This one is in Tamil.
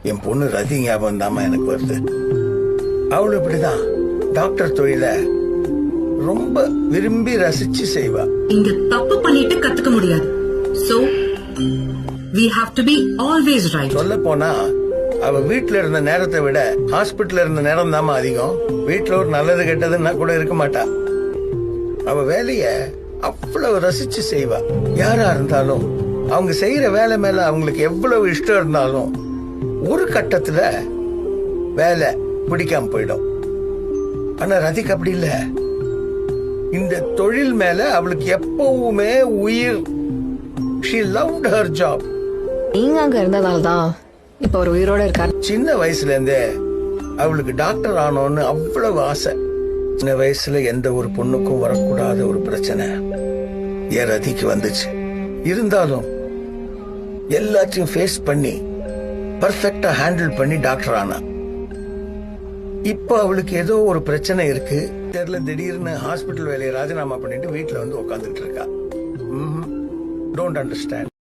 என் பொண்ணு ரதி ஞாபகம் தாமா எனக்கு வருது. அவளு இப்படிதான் டாக்டர் தொழில ரொம்ப விரும்பி ரசிச்சு செய்வா. இங்க தப்பு பண்ணிட்டு கத்துக்க முடியாது. So we have to be always right. சொல்ல போனா அவ வீட்டுல இருந்த நேரத்தை விட ஹாஸ்பிட்டல்ல இருந்த நேரம் தாமா அதிகம். வீட்டுல ஒரு நல்லது கெட்டதுன்னா கூட இருக்க மாட்டா. அவ வேலைய அவ்வளவு ரசிச்சு செய்வா. யாரா இருந்தாலும் அவங்க செய்யற வேலை மேல அவங்களுக்கு எவ்வளவு இஷ்டம் இருந்தாலும் ஒரு கட்டத்துல வேலை பிடிக்காம போயிடும். ஆனா ரதிக்கு அப்படி இல்ல. இந்த தொழில் மேல அவளுக்கு எப்பவுமே உயிர். She loved her job. நீங்க அங்க இருந்ததால்தான் இப்ப ஒரு உயிரோட இருக்காரு. சின்ன வயசுல இருந்தே அவளுக்கு டாக்டர் ஆனோன்னு அவ்வளவு ஆசை. சின்ன வயசுல எந்த ஒரு பொண்ணுக்கும் வரக்கூடாத ஒரு பிரச்சனை என் ரதிக்கு வந்துச்சு. இருந்தாலும் எல்லாத்தையும் ஃபேஸ் பண்ணி பர்ஃபெக்டா ஹேண்டில் பண்ணி டாக்டர் ஆனா. இப்ப அவளுக்கு ஏதோ ஒரு பிரச்சனை இருக்கு தெரியல. திடீர்னு ஹாஸ்பிட்டல் வேலையை ராஜினாமா பண்ணிட்டு வீட்டுல வந்து உட்காந்துட்டு இருக்கா. Don't understand.